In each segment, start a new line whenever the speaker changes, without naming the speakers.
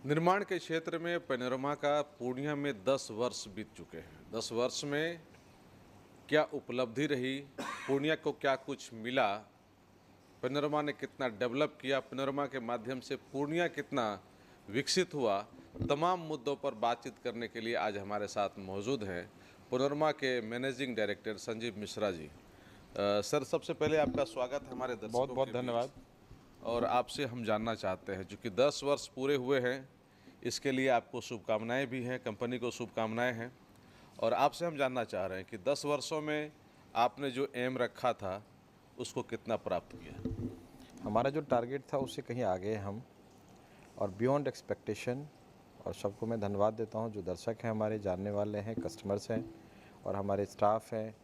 निर्माण के क्षेत्र में पैनोरमा का पूर्णिया में 10 वर्ष बीत चुके हैं। 10 वर्ष में क्या उपलब्धि रही, पूर्णिया को क्या कुछ मिला, पैनोरमा ने कितना डेवलप किया, पैनोरमा के माध्यम से पूर्णिया कितना विकसित हुआ, तमाम मुद्दों पर बातचीत करने के लिए आज हमारे साथ मौजूद हैं पैनोरमा के managing director Sanjeev Mishra ji. Sir, सबसे पहले आपका स्वागत है हमारे
बहुत
दर्शकों
बहुत
के
धन्यवाद।
बीच। और आपसे हम जानना चाहते हैं, चूँकि 10 वर्ष पूरे हुए हैं, इसके लिए आपको शुभकामनाएं भी हैं, कंपनी को शुभकामनाएं हैं। और आपसे हम जानना चाह रहे हैं कि 10 वर्षों में आपने जो एम रखा था उसको कितना प्राप्त किया।
हमारा जो टारगेट था उससे कहीं आगे हैं हम, और बियॉन्ड एक्सपेक्टेशन। और सबको मैं धन्यवाद देता हूं, जो दर्शक हैं हमारे, जानने वाले हैं, कस्टमर्स हैं और हमारे स्टाफ हैं,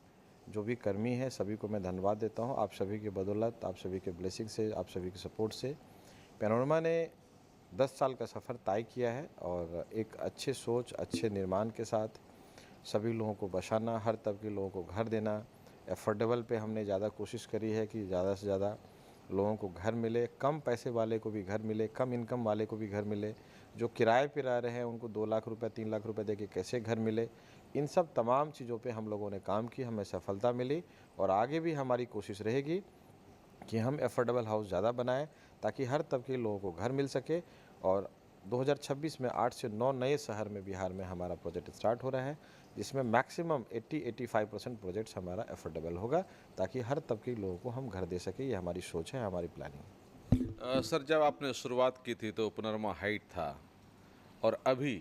जो भी कर्मी हैं, सभी को मैं धन्यवाद देता हूं। आप सभी की बदौलत, आप सभी के ब्लेसिंग से, आप सभी के सपोर्ट से पैनोरमा ने 10 साल का सफ़र तय किया है। और एक अच्छे सोच, अच्छे निर्माण के साथ सभी लोगों को बसाना, हर तबके के लोगों को घर देना, एफोर्डेबल पे हमने ज़्यादा कोशिश करी है कि ज़्यादा से ज़्यादा लोगों को घर मिले, कम पैसे वाले को भी घर मिले, कम इनकम वाले को भी घर मिले, जो किराए पे रह रहे हैं उनको 2 लाख रुपए 3 लाख रुपए दे के कैसे घर मिले। इन सब तमाम चीज़ों पे हम लोगों ने काम की, हमें सफलता मिली। और आगे भी हमारी कोशिश रहेगी कि हम एफोर्डेबल हाउस ज़्यादा बनाएं, ताकि हर तबके के लोगों को घर मिल सके। और 2026 में 8 से 9 नए शहर में बिहार में हमारा प्रोजेक्ट स्टार्ट हो रहा है, जिसमें मैक्सिमम 80-85% प्रोजेक्ट्स हमारा एफोर्डेबल होगा, ताकि हर तबके के लोगों को हम घर दे सके। ये हमारी सोच है, हमारी प्लानिंग है।
सर, जब आपने शुरुआत की थी तो पैनोरमा हाइट था, और अभी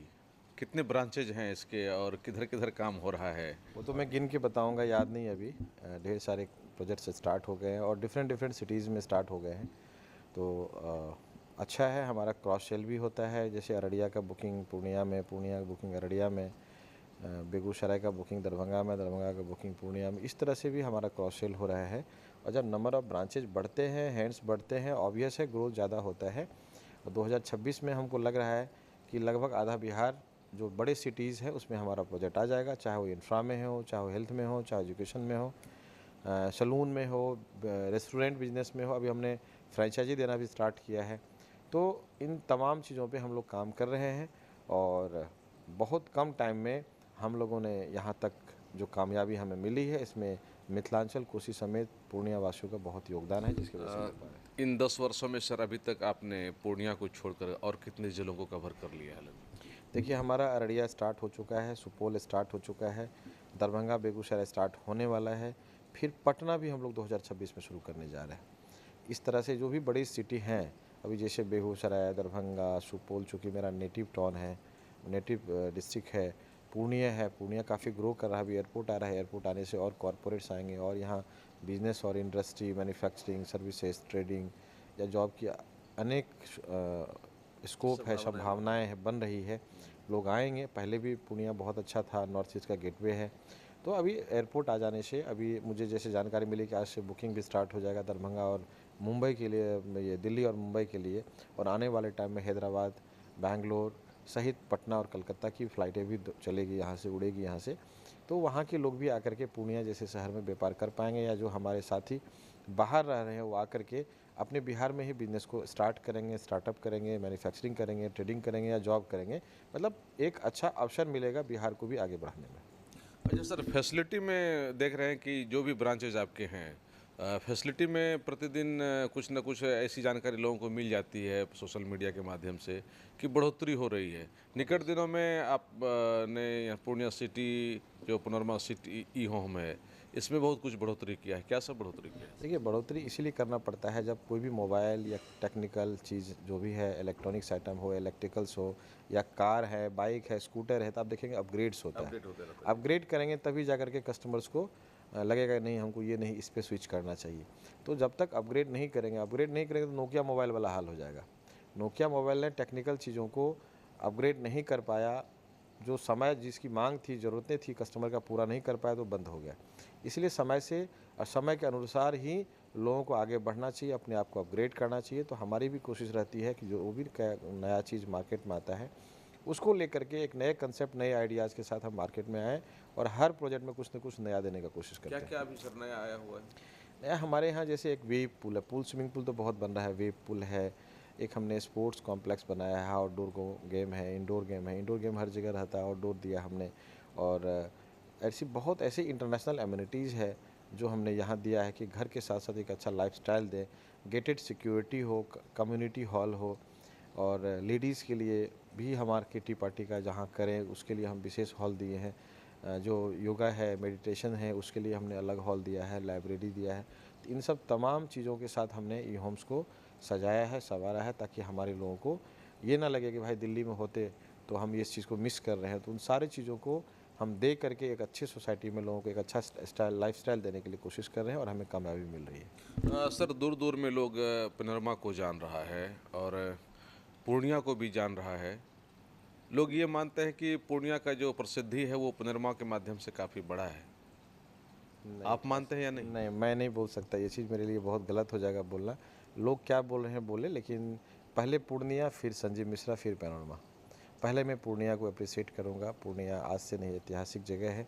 कितने ब्रांचेज हैं इसके और किधर किधर काम हो रहा है?
वो तो मैं गिन के बताऊंगा, याद नहीं अभी। ढेर सारे प्रोजेक्ट्स स्टार्ट हो गए हैं और डिफरेंट डिफरेंट सिटीज़ में स्टार्ट हो गए हैं। तो अच्छा है, हमारा क्रॉस सेल भी होता है। जैसे अररिया का बुकिंग पूर्णिया में, पूर्णिया का बुकिंग अररिया में, बेगूसराय का बुकिंग दरभंगा में, दरभंगा का बुकिंग पूर्णिया में। इस तरह से भी हमारा क्रॉस सेल हो रहा है। और जब नंबर ऑफ़ ब्रांचेज बढ़ते हैं, हैंड्स बढ़ते हैं, ऑब्वियस है ग्रोथ ज़्यादा होता है। और 2026 में हमको लग रहा है कि लगभग आधा बिहार जो बड़े सिटीज़ है उसमें हमारा प्रोजेक्ट आ जाएगा, चाहे वो इंफ्रा में हो, चाहे वो हेल्थ में हो, चाहे एजुकेशन में हो, सैलून में हो, रेस्टोरेंट बिजनेस में हो। अभी हमने फ्रेंचाइजी देना भी स्टार्ट किया है। तो इन तमाम चीज़ों पे हम लोग काम कर रहे हैं। और बहुत कम टाइम में हम लोगों ने यहाँ तक जो कामयाबी हमें मिली है, इसमें मिथिलांचल, कोसी समेत पूर्णिया वासियों का बहुत योगदान है, जिसकी वजह से मिल पा रहा है।
इन 10 वर्षों में सर अभी तक आपने पूर्णिया को छोड़कर और कितने जिलों को कवर कर लिया है लगभग?
देखिए, हमारा अररिया स्टार्ट हो चुका है, सुपौल स्टार्ट हो चुका है, दरभंगा बेगूसराय स्टार्ट होने वाला है, फिर पटना भी हम लोग 2026 में शुरू करने जा रहे हैं। इस तरह से जो भी बड़ी सिटी हैं, अभी जैसे बेगूसराय, दरभंगा, सुपौल, चूँकि मेरा नेटिव टाउन है, नेटिव डिस्ट्रिक्ट है, पूर्णिया है, पूर्णिया काफ़ी ग्रो कर रहा है। अभी एयरपोर्ट आ रहा है, एयरपोर्ट आने से और कॉरपोरेट्स आएंगे, और यहाँ बिजनेस और इंडस्ट्री, मैन्युफैक्चरिंग, सर्विसेज, ट्रेडिंग या जॉब की अनेक स्कोप है, संभावनाएं है, बन रही है। लोग आएंगे। पहले भी पूर्णिया बहुत अच्छा था, नॉर्थ ईस्ट का गेटवे है। तो अभी एयरपोर्ट आ जाने से, अभी मुझे जैसे जानकारी मिली कि आज से बुकिंग भी स्टार्ट हो जाएगा दरभंगा और मुंबई के लिए, ये दिल्ली और मुंबई के लिए। और आने वाले टाइम में हैदराबाद, बैंगलोर सहित पटना और कलकत्ता की फ़्लाइटें भी चलेगी, यहाँ से उड़ेगी यहाँ से। तो वहाँ के लोग भी आकर के पूर्णिया जैसे शहर में व्यापार कर पाएंगे, या जो हमारे साथी बाहर रह रहे हैं वो आकर के अपने बिहार में ही बिज़नेस को स्टार्ट करेंगे, स्टार्टअप करेंगे, मैन्युफैक्चरिंग करेंगे, ट्रेडिंग करेंगे या जॉब करेंगे। मतलब एक अच्छा अवसर मिलेगा बिहार को भी आगे बढ़ाने में।
अच्छा सर, फैसिलिटी में देख रहे हैं कि जो भी ब्रांचेज आपके हैं, फैसिलिटी में प्रतिदिन कुछ न कुछ ऐसी जानकारी लोगों को मिल जाती है सोशल मीडिया के माध्यम से कि बढ़ोतरी हो रही है। निकट दिनों में आप ने यहाँ पूर्णिया सिटी, जो पैनोरमा सिटी ई होम है, इसमें बहुत कुछ बढ़ोतरी किया है। क्या सब बढ़ोतरी किया है?
देखिए, बढ़ोतरी इसीलिए करना पड़ता है जब कोई भी मोबाइल या टेक्निकल चीज़ जो भी है, इलेक्ट्रॉनिक्स आइटम हो, इलेक्ट्रिकल्स हो, या कार है, बाइक है, स्कूटर है, तो आप देखेंगे अपग्रेड्स होता है।
अपडेट होते रहता है।
अपग्रेड करेंगे तभी जा के कस्टमर्स को लगेगा नहीं, हमको ये नहीं, इस पे स्विच करना चाहिए। तो जब तक अपग्रेड नहीं करेंगे तो नोकिया मोबाइल वाला हाल हो जाएगा। नोकिया मोबाइल ने टेक्निकल चीज़ों को अपग्रेड नहीं कर पाया, जो समय जिसकी मांग थी, ज़रूरतें थी कस्टमर का, पूरा नहीं कर पाया तो बंद हो गया। इसलिए समय से और समय के अनुसार ही लोगों को आगे बढ़ना चाहिए, अपने आप को अपग्रेड करना चाहिए। तो हमारी भी कोशिश रहती है कि जो भी नया चीज़ मार्केट में आता है, उसको लेकर के एक नए कंसेप्ट, नए आइडियाज़ के साथ हम मार्केट में आएँ और हर प्रोजेक्ट में कुछ न कुछ नया देने का कोशिश करते
क्या
हैं।
क्या अभी सर नया आया हुआ है?
नया हमारे यहाँ जैसे एक वेव पूल है, पूल स्विमिंग पूल तो बहुत बन रहा है, वेव पूल है, एक हमने स्पोर्ट्स कॉम्प्लेक्स बनाया है, आउटडोर गेम है, इंडोर गेम है। इंडोर गेम हर जगह रहता है, आउटडोर दिया हमने। और ऐसी बहुत ऐसी इंटरनेशनल एमिनिटीज़ है जो हमने यहाँ दिया है कि घर के साथ साथ एक अच्छा लाइफस्टाइल दें। गेटेड सिक्योरिटी हो, कम्युनिटी हॉल हो, और लेडीज़ के लिए भी हमारे किटी पार्टी का जहाँ करें उसके लिए हम विशेष हॉल दिए हैं। जो योगा है, मेडिटेशन है, उसके लिए हमने अलग हॉल दिया है, लाइब्रेरी दिया है। तो इन सब तमाम चीज़ों के साथ हमने ई होम्स को सजाया है, संवारा है, ताकि हमारे लोगों को ये ना लगे कि भाई दिल्ली में होते तो हम ये इस चीज़ को मिस कर रहे हैं। तो उन सारी चीज़ों को हम दे करके एक अच्छी सोसाइटी में लोगों को एक अच्छा स्टाइल लाइफस्टाइल देने के लिए कोशिश कर रहे हैं, और हमें कामयाबी मिल रही है।
सर, दूर दूर में लोग पैनोरमा को जान रहा है और पूर्णिया को भी जान रहा है। लोग ये मानते हैं कि पूर्णिया का जो प्रसिद्धि है वो पैनोरमा के माध्यम से काफ़ी बड़ा है। आप मानते हैं या नहीं?
नहीं, मैं नहीं बोल सकता, ये चीज़ मेरे लिए बहुत गलत हो जाएगा बोलना। लोग क्या बोल रहे हैं बोले, लेकिन पहले पूर्णिया, फिर संजीव मिश्रा, फिर पैनोरमा। पहले मैं पूर्णिया को अप्रिशिएट करूंगा। पूर्णिया आज से नहीं, ऐतिहासिक जगह है।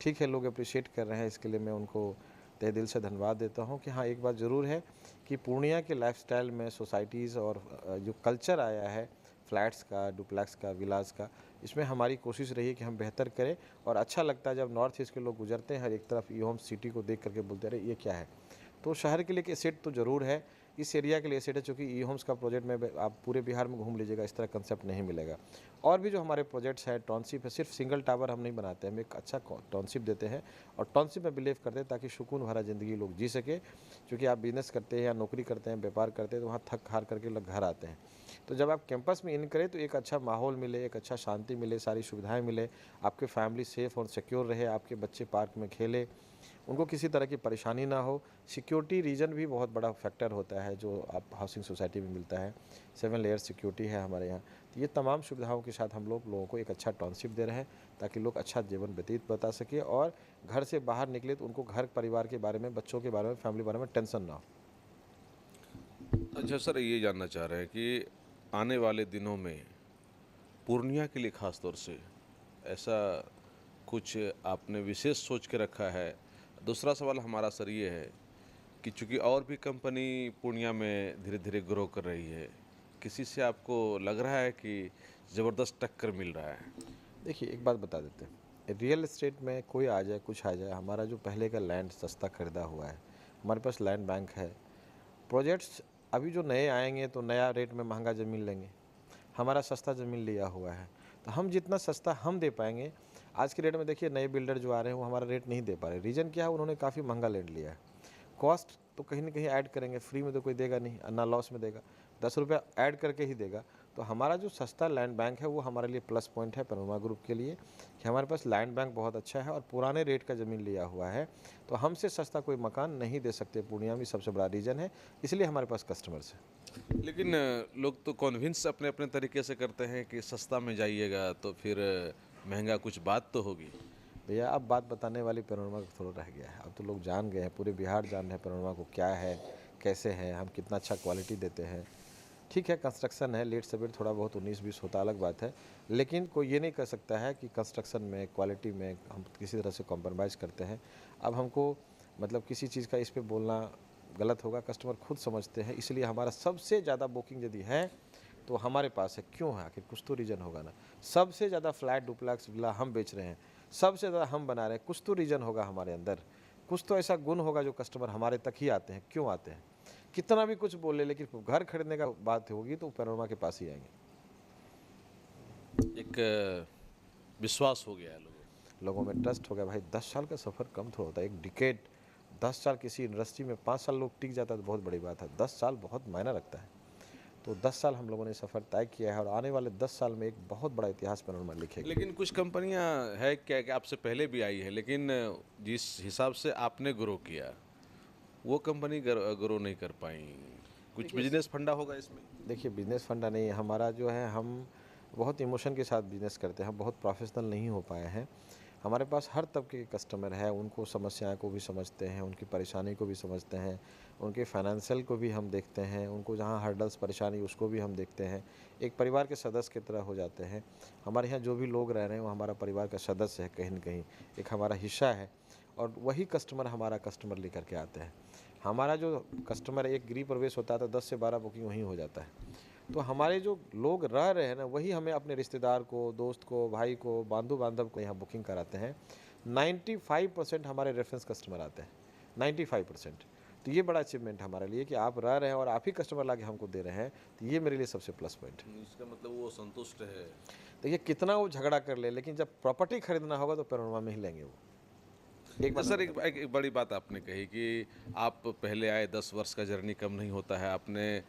ठीक है, लोग अप्रिशिएट कर रहे हैं, इसके लिए मैं उनको तहे दिल से धन्यवाद देता हूं कि हाँ, एक बात ज़रूर है कि पूर्णिया के लाइफस्टाइल में सोसाइटीज़ और जो कल्चर आया है फ्लैट्स का, डुप्लेक्स का, विलास का, इसमें हमारी कोशिश रही है कि हम बेहतर करें। और अच्छा लगता है जब नॉर्थ ईस्ट के लोग गुजरते हैं, हर एक तरफ ई होम सिटी को देख करके बोलते रहे ये क्या है। तो शहर के लिए एक एसेट तो ज़रूर है, इस एरिया के लिए एसेट है, चूँकि ई होम्स का प्रोजेक्ट में आप पूरे बिहार में घूम लीजिएगा, इस तरह कंसेप्ट नहीं मिलेगा। और भी जो हमारे प्रोजेक्ट्स हैं, टाउनशिप है, सिर्फ सिंगल टावर हम नहीं बनाते, हम एक अच्छा टाउनशिप देते हैं, और टाउनशिप में बिलीव करते हैं ताकि सुकून भरा ज़िंदगी लोग जी सके। क्योंकि आप बिजनेस करते हैं या नौकरी करते हैं, व्यापार करते हैं, तो वहाँ थक हार करके लोग घर आते हैं। तो जब आप कैंपस में इन करें तो एक अच्छा माहौल मिले, एक अच्छा शांति मिले, सारी सुविधाएं मिले, आपके फैमिली सेफ और सिक्योर रहे, आपके बच्चे पार्क में खेले, उनको किसी तरह की परेशानी ना हो। सिक्योरिटी रीजन भी बहुत बड़ा फैक्टर होता है जो आप हाउसिंग सोसाइटी में मिलता है। 7 लेयर सिक्योरिटी है हमारे यहाँ। तो ये तमाम सुविधाओं के साथ हम लोगों को एक अच्छा टाउनशिप दे रहे हैं ताकि लोग अच्छा जीवन व्यतीत बता सके, और घर से बाहर निकले तो उनको घर परिवार के बारे में, बच्चों के बारे में, फैमिली के बारे में टेंशन ना हो।
अच्छा सर, ये जानना चाह रहे हैं कि आने वाले दिनों में पूर्णिया के लिए ख़ास तौर से ऐसा कुछ आपने विशेष सोच के रखा है? दूसरा सवाल हमारा सर ये है कि चूंकि और भी कंपनी पूर्णिया में धीरे धीरे ग्रो कर रही है, किसी से आपको लग रहा है कि ज़बरदस्त टक्कर मिल रहा है?
देखिए, एक बात बता देते हैं, रियल एस्टेट में कोई आ जाए, कुछ आ जाए, हमारा जो पहले का लैंड सस्ता खरीदा हुआ है, हमारे पास लैंड बैंक है। प्रोजेक्ट्स अभी जो नए आएंगे तो नया रेट में महंगा ज़मीन लेंगे, हमारा सस्ता ज़मीन लिया हुआ है, तो हम जितना सस्ता हम दे पाएंगे, आज के रेट में देखिए नए बिल्डर जो आ रहे हैं वो हमारा रेट नहीं दे पा रहे। रीज़न क्या है, उन्होंने काफ़ी महंगा लैंड लिया है। कॉस्ट तो कहीं ना कहीं ऐड करेंगे, फ्री में तो कोई देगा नहीं, ना लॉस में देगा, 10 रुपया ऐड करके ही देगा। तो हमारा जो सस्ता लैंड बैंक है वो हमारे लिए प्लस पॉइंट है पैनोरमा ग्रुप के लिए, कि हमारे पास लैंड बैंक बहुत अच्छा है और पुराने रेट का ज़मीन लिया हुआ है। तो हमसे सस्ता कोई मकान नहीं दे सकते, पूर्णिया में सबसे बड़ा रीज़न है, इसलिए हमारे पास कस्टमर्स है।
लेकिन लोग तो कन्विंस अपने अपने तरीके से करते हैं कि सस्ता में जाइएगा तो फिर महंगा कुछ बात तो होगी।
भैया, अब बात बताने वाली पैनोरमा थोड़ा रह गया है, अब तो लोग जान गए हैं, पूरे बिहार जान रहे हैं पैनोरमा को क्या है, कैसे है, हम कितना अच्छा क्वालिटी देते हैं। ठीक है, कंस्ट्रक्शन है, लेट सवेर थोड़ा बहुत 19-20 होता अलग बात है, लेकिन कोई ये नहीं कर सकता है कि कंस्ट्रक्शन में, क्वालिटी में हम किसी तरह से कॉम्प्रोमाइज़ करते हैं। अब हमको मतलब किसी चीज़ का इस पे बोलना गलत होगा, कस्टमर खुद समझते हैं, इसलिए हमारा सबसे ज़्यादा बुकिंग यदि है तो हमारे पास है। क्यों है, आखिर कुछ तो रीज़न होगा ना। सबसे ज़्यादा फ्लैट, डुप्लेक्स, विला हम बेच रहे हैं, सबसे ज़्यादा हम बना रहे हैं, कुछ तो रीज़न होगा हमारे अंदर, कुछ तो ऐसा गुण होगा जो कस्टमर हमारे तक ही आते हैं। क्यों आते हैं, कितना भी कुछ बोले, लेकिन घर खरीदने का बात होगी तो पैनोरमा के पास ही आएंगे।
एक विश्वास हो गया है
लोगों में ट्रस्ट हो गया। भाई 10 साल का सफ़र कम थोड़ा होता है, एक डिकेड, 10 साल किसी इंडस्ट्री में 5 साल लोग टिक जाता है तो बहुत बड़ी बात है, 10 साल बहुत मायना रखता है। तो 10 साल हम लोगों ने सफ़र तय किया है, और आने वाले 10 साल में एक बहुत बड़ा इतिहास पैनोरमा लिखेगा।
लेकिन कुछ कंपनियां है क्या कि आपसे पहले भी आई है, लेकिन जिस हिसाब से आपने ग्रो किया वो कंपनी ग्रो नहीं कर पाई। कुछ बिजनेस फंडा होगा इसमें?
देखिए, बिजनेस फंडा नहीं है हमारा, जो है हम बहुत इमोशन के साथ बिजनेस करते हैं, हम बहुत प्रोफेशनल नहीं हो पाए हैं। हमारे पास हर तबके के कस्टमर है, उनको समस्याओं को भी समझते हैं, उनकी परेशानी को भी समझते हैं, उनके फाइनेंशियल को भी हम देखते हैं, उनको जहाँ हर्डल्स परेशानी उसको भी हम देखते हैं। एक परिवार के सदस्य की तरह हो जाते हैं। हमारे यहाँ जो भी लोग रह रहे हैं वो हमारा परिवार का सदस्य है, कहीं न कहीं एक हमारा हिस्सा है, और वही कस्टमर हमारा कस्टमर लेकर के आते हैं। हमारा जो कस्टमर एक गृह प्रवेश होता है तो 10 से 12 बुकिंग वहीं हो जाता है। तो हमारे जो लोग रह रहे हैं ना, वही हमें अपने रिश्तेदार को, दोस्त को, भाई को, बंधु बांधव को यहाँ बुकिंग कराते हैं। 95% हमारे रेफरेंस कस्टमर आते हैं, 95%। तो ये बड़ा अचीवमेंट हमारे लिए कि आप रह रहे हैं और आप ही कस्टमर ला के हमको दे रहे हैं, तो ये मेरे लिए सबसे प्लस पॉइंट है।
इसका मतलब वो संतुष्ट है।
देखिए कितना वो झगड़ा कर ले, लेकिन जब प्रॉपर्टी खरीदना होगा तो पैनोरमा में ही लेंगे वो। एक बात
सर एक बड़ी बात आपने कही कि आप पहले आए, 10 वर्ष का जर्नी कम नहीं होता है, आपने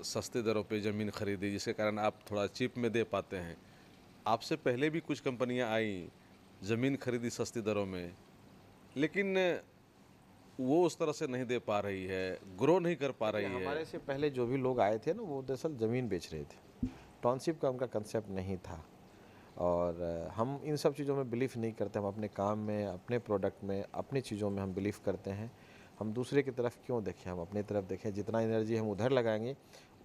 सस्ते दरों पे ज़मीन खरीदी जिसके कारण आप थोड़ा चिप में दे पाते हैं। आपसे पहले भी कुछ कंपनियां आई, ज़मीन खरीदी सस्ती दरों में, लेकिन वो उस तरह से नहीं दे पा रही है, ग्रो नहीं कर पा रही है।
हमारे से पहले जो भी लोग आए थे ना, वो दरअसल ज़मीन बेच रहे थे। टाउनशिप का उनका कंसेप्ट नहीं था, और हम इन सब चीज़ों में बिलीव नहीं करते। हम अपने काम में, अपने प्रोडक्ट में, अपनी चीज़ों में हम बिलीव करते हैं। हम दूसरे की तरफ क्यों देखें, हम अपनी तरफ देखें। जितना एनर्जी हम उधर लगाएंगे,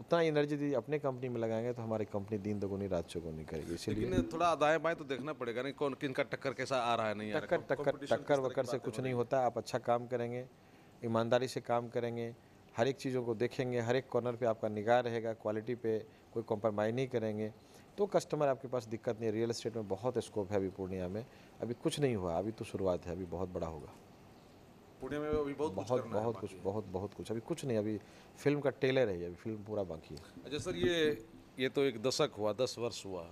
उतना एनर्जी यदि अपने कंपनी में लगाएंगे तो हमारी कंपनी दिन दोगुनी रात चौगुनी करेगी। इसीलिए
लेकिन थोड़ा दाएं बाएं तो देखना पड़ेगा नहीं, कौन किनका टक्कर कैसा आ रहा है, नहीं आ रहा है।
टक्कर वक्कर से कुछ नहीं होता। आप अच्छा काम करेंगे, ईमानदारी से काम करेंगे, हर एक चीज़ों को देखेंगे, हर एक कॉर्नर पे आपका निगाह रहेगा, क्वालिटी पे कोई कॉम्प्रोमाइज़ नहीं करेंगे, तो कस्टमर आपके पास दिक्कत नहीं है। रियल एस्टेट में बहुत स्कोप है अभी पूर्णिया में। अभी कुछ नहीं हुआ, अभी तो शुरुआत है, अभी बहुत बड़ा होगा।
पुणे में अभी बहुत कुछ करना है बाकी।
बहुत कुछ, अभी कुछ नहीं, अभी फिल्म का टेलर है, अभी फिल्म पूरा बाकी है।
अच्छा सर, ये तो एक दशक हुआ, 10 वर्ष हुआ।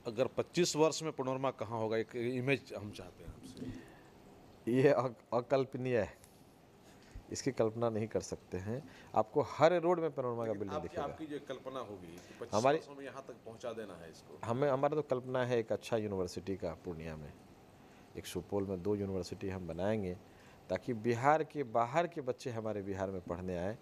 अगर 25 वर्ष में पैनोरमा कहाँ होगा, एक इमेज हम चाहते हैं आपसे।
ये अकल्पनीय है, इसकी कल्पना नहीं कर सकते हैं। आपको हर रोड में पैनोरमा का बिल्डिंग दिखेगा।
आपकी जो कल्पना होगी कि 25
हमारी
वर्षों में यहाँ तक पहुँचा देना है इसको।
हमारा तो कल्पना है एक अच्छा यूनिवर्सिटी का पूर्णिया में, एक सुपौल में 2 यूनिवर्सिटी हम बनाएंगे, ताकि बिहार के बाहर के बच्चे हमारे बिहार में पढ़ने आए,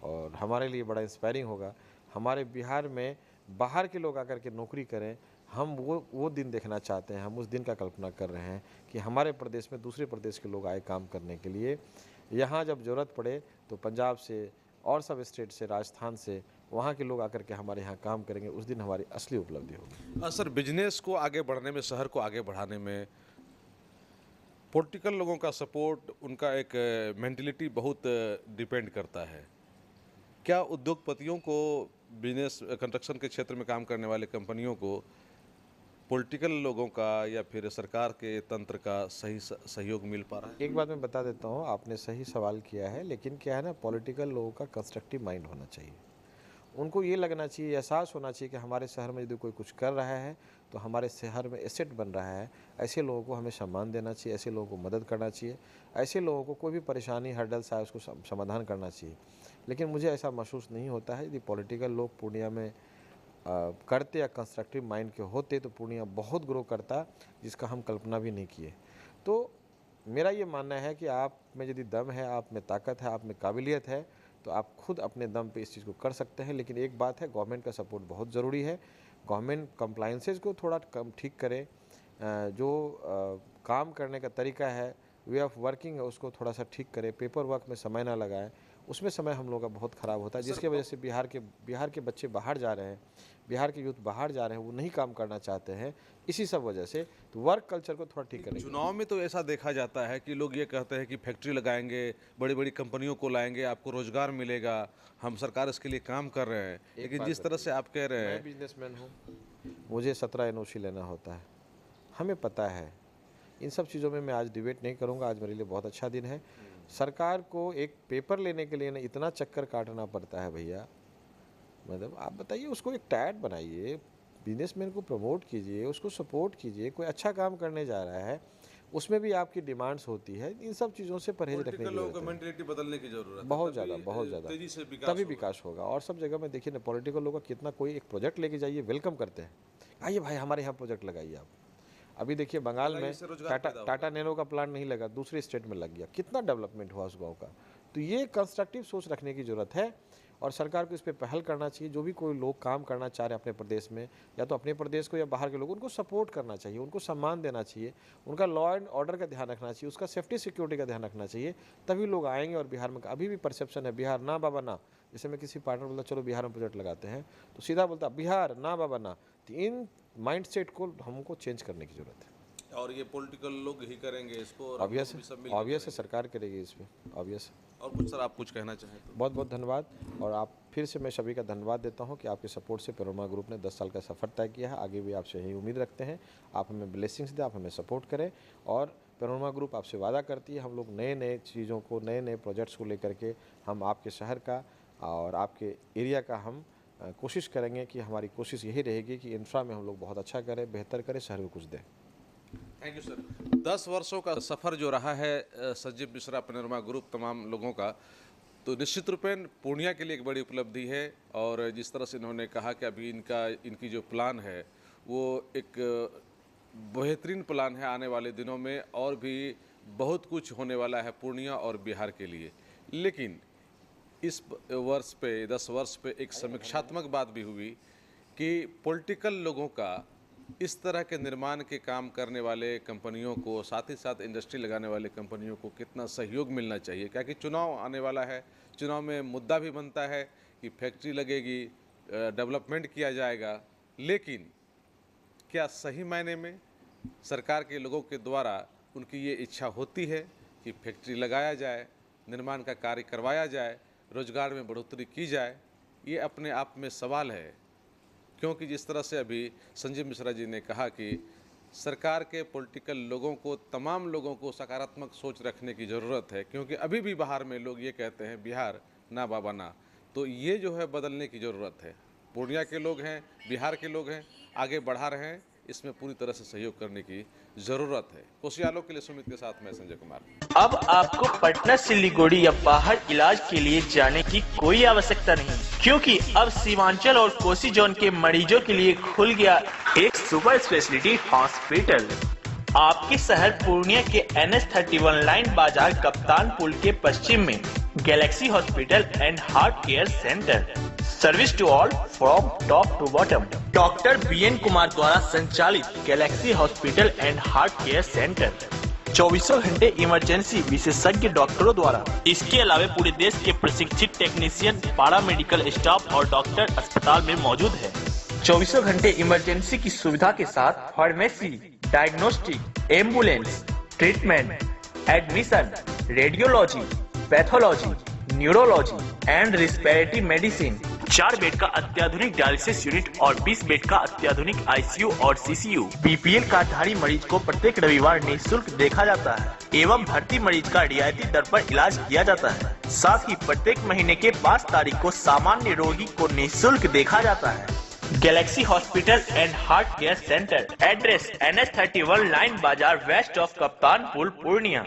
और हमारे लिए बड़ा इंस्पायरिंग होगा। हमारे बिहार में बाहर के लोग आकर के नौकरी करें, हम वो दिन देखना चाहते हैं। हम उस दिन का कल्पना कर रहे हैं कि हमारे प्रदेश में दूसरे प्रदेश के लोग आए काम करने के लिए। यहाँ जब ज़रूरत पड़े तो पंजाब से और सब स्टेट से, राजस्थान से, वहाँ के लोग आकर के हमारे यहाँ काम करेंगे। उस दिन हमारी असली उपलब्धि होगी।
सर, बिजनेस को आगे बढ़ने में, शहर को आगे बढ़ाने में पॉलिटिकल लोगों का सपोर्ट, उनका एक मेंटलिटी बहुत डिपेंड करता है। क्या उद्योगपतियों को, बिजनेस कंस्ट्रक्शन के क्षेत्र में काम करने वाले कंपनियों को पॉलिटिकल लोगों का या फिर सरकार के तंत्र का सही सहयोग मिल पा रहा है?
एक बात मैं बता देता हूँ, आपने सही सवाल किया है, लेकिन क्या है ना, पॉलिटिकल लोगों का कंस्ट्रक्टिव माइंड होना चाहिए। उनको ये लगना चाहिए, एहसास होना चाहिए कि हमारे शहर में यदि कोई कुछ कर रहा है तो हमारे शहर में एसेट बन रहा है। ऐसे लोगों को हमें सम्मान देना चाहिए, ऐसे लोगों को मदद करना चाहिए, ऐसे लोगों को कोई भी परेशानी, हर्डल्स आए उसको समाधान करना चाहिए। लेकिन मुझे ऐसा महसूस नहीं होता है। यदि पॉलिटिकल लोग पूर्णिया में करते या कंस्ट्रक्टिव माइंड के होते तो पूर्णिया बहुत ग्रो करता, जिसका हम कल्पना भी नहीं किए। तो मेरा ये मानना है कि आप में यदि दम है, आप में ताकत है, आप में काबिलियत है, तो आप खुद अपने दम पे इस चीज़ को कर सकते हैं। लेकिन एक बात है, गवर्नमेंट का सपोर्ट बहुत ज़रूरी है। गवर्नमेंट कंप्लाइंसेस को थोड़ा कम ठीक करे, जो काम करने का तरीका है, वे ऑफ वर्किंग है, उसको थोड़ा सा ठीक करे, पेपर वर्क में समय ना लगाए। उसमें समय हम लोग का बहुत ख़राब होता है, जिसकी वजह से बिहार के बच्चे बाहर जा रहे हैं, बिहार के यूथ बाहर जा रहे हैं, वो नहीं काम करना चाहते हैं। इसी सब वजह से तो वर्क कल्चर को थोड़ा ठीक करें।
चुनाव में तो ऐसा देखा जाता है कि लोग ये कहते हैं कि फैक्ट्री लगाएंगे, बड़ी बड़ी कंपनियों को लाएंगे, आपको रोजगार मिलेगा, हम सरकार इसके लिए काम कर रहे हैं। लेकिन जिस तरह से आप कह रहे
मैं
हैं,
बिजनेसमैन हूँ, मुझे 17 एनओसी लेना होता है, हमें पता है। इन सब चीज़ों में मैं आज डिबेट नहीं करूँगा। आज मेरे लिए बहुत अच्छा दिन है। सरकार को एक पेपर लेने के लिए ना इतना चक्कर काटना पड़ता है भैया। मतलब आप बताइए, उसको एक टैग बनाइए, बिजनेसमैन को प्रमोट कीजिए, उसको सपोर्ट कीजिए। कोई अच्छा काम करने जा रहा है, उसमें भी आपकी डिमांड्स होती है। इन सब चीज़ों से परहेज रखने की
पॉलिटिकल लोगों
जरूरत
का
है।
मेंटलिटी बदलने की जरूरत है,
बहुत
तभी,
ज़्यादा
तेजी से
तभी
होगा।
विकास होगा। और सब जगह में देखिए ना, पॉलिटिकल लोगों का कितना, कोई एक प्रोजेक्ट लेके जाइए, वेलकम करते हैं, आइए भाई हमारे यहाँ प्रोजेक्ट लगाइए आप। अभी देखिए बंगाल में
इससे रोजगार पैदा होगा।
टाटा नैनो का प्लांट नहीं लगा, दूसरे स्टेट में लग गया, कितना डेवलपमेंट हुआ उस गांव का। तो ये कंस्ट्रक्टिव सोच रखने की ज़रूरत है, और सरकार को इस पर पहल करना चाहिए। जो भी कोई लोग काम करना चाह रहे हैं अपने प्रदेश में, या तो अपने प्रदेश को या बाहर के लोग, उनको सपोर्ट करना चाहिए, उनको सम्मान देना चाहिए, उनका लॉ एंड ऑर्डर का ध्यान रखना चाहिए, उसका सेफ्टी सिक्योरिटी का ध्यान रखना चाहिए, तभी लोग आएंगे। और बिहार में अभी भी परसेप्शन है, बिहार ना बाबा ना। जैसे मैं किसी पार्टनर बोलता चलो बिहार में प्रोजेक्ट लगाते हैं, तो सीधा बोलता बिहार ना बाबा ना। तो इन माइंडसेट को हमको चेंज करने की ज़रूरत है।
और ये पॉलिटिकल लोग ही करेंगे इसको, और हम
ऑब्वियस
लोग भी सब
है,
मिलकर
ऑब्वियस है, सरकार करेगी इसमें, ऑब्वियस है।
और कुछ सर आप कुछ कहना चाहें तो?
बहुत बहुत धन्यवाद। और आप फिर से मैं सभी का धन्यवाद देता हूं कि आपके सपोर्ट से पेनोरमा ग्रुप ने 10 साल का सफ़र तय किया है। आगे भी आपसे यही उम्मीद रखते हैं। आप हमें ब्लेसिंग्स दें, आप हमें सपोर्ट करें। और पेनोरमा ग्रुप आपसे वादा करती है, हम लोग नए नए चीज़ों को, नए नए प्रोजेक्ट्स को लेकर के हम आपके शहर का और आपके एरिया का हम कोशिश करेंगे कि हमारी कोशिश यही रहेगी कि इंफ्रा में हम लोग बहुत अच्छा करें, बेहतर करें, शहर को कुछ दें।
Thank you sir. 10 वर्षों का सफ़र जो रहा है संजीव मिश्रा पेनोरमा ग्रुप तमाम लोगों का, तो निश्चित रूपेण पूर्णिया के लिए एक बड़ी उपलब्धि है। और जिस तरह से इन्होंने कहा कि अभी इनकी जो प्लान है वो एक बेहतरीन प्लान है। आने वाले दिनों में और भी बहुत कुछ होने वाला है पूर्णिया और बिहार के लिए। लेकिन इस वर्ष पे 10 वर्ष पे एक समीक्षात्मक बात भी हुई कि पॉलिटिकल लोगों का इस तरह के निर्माण के काम करने वाले कंपनियों को, साथ ही साथ इंडस्ट्री लगाने वाले कंपनियों को कितना सहयोग मिलना चाहिए। क्या कि चुनाव आने वाला है, चुनाव में मुद्दा भी बनता है कि फैक्ट्री लगेगी, डेवलपमेंट किया जाएगा, लेकिन क्या सही मायने में सरकार के लोगों के द्वारा उनकी ये इच्छा होती है कि फैक्ट्री लगाया जाए, निर्माण का कार्य करवाया जाए, रोजगार में बढ़ोतरी की जाए? ये अपने आप में सवाल है। क्योंकि जिस तरह से अभी संजीव मिश्रा जी ने कहा कि सरकार के पॉलिटिकल लोगों को, तमाम लोगों को सकारात्मक सोच रखने की ज़रूरत है। क्योंकि अभी भी बाहर में लोग ये कहते हैं बिहार ना बाबा ना, तो ये जो है बदलने की ज़रूरत है। पूर्णिया के लोग हैं, बिहार के लोग हैं, आगे बढ़ा रहे हैं, इसमें पूरी तरह से सहयोग करने की ज़रूरत है। कोसियालों के लिए सुमित के साथ मैं संजय कुमार।
अब आपको पटना, सिलीगुड़ी या बाहर इलाज के लिए जाने की कोई आवश्यकता नहीं, क्योंकि अब सीमांचल और कोसी जोन के मरीजों के लिए खुल गया एक सुपर स्पेशलिटी हॉस्पिटल। आपके शहर पूर्णिया के NH31 लाइन बाजार कप्तान पुल के पश्चिम में Galaxy Hospital and Heart Care Centre. Service to all from top to bottom. Doctor BN Kumar द्वारा संचालित Galaxy Hospital and Heart Care Centre 24 घंटे इमरजेंसी विशेषज्ञ डॉक्टरों द्वारा। इसके अलावा पूरे देश के प्रशिक्षित टेक्नीशियन, पारा मेडिकल स्टाफ और डॉक्टर अस्पताल में मौजूद है। 24 घंटे इमरजेंसी की सुविधा के साथ pharmacy, diagnostic, ambulance, treatment, admission, radiology, pathology, neurology and respiratory medicine. 4 bed का अत्याधुनिक डायलिसिस यूनिट और 20 बेड का अत्याधुनिक ICU और CCU। BPL कार्डधारी मरीज को प्रत्येक रविवार निःशुल्क देखा जाता है एवं भर्ती मरीज का रियायती दर पर इलाज किया जाता है। साथ ही प्रत्येक महीने के 5 तारीख को सामान्य रोगी को निःशुल्क देखा जाता है। Galaxy Hospital and Heart Care centre, address NH31 line बाजार वेस्ट ऑफ कप्तान पुल, पूर्णिया।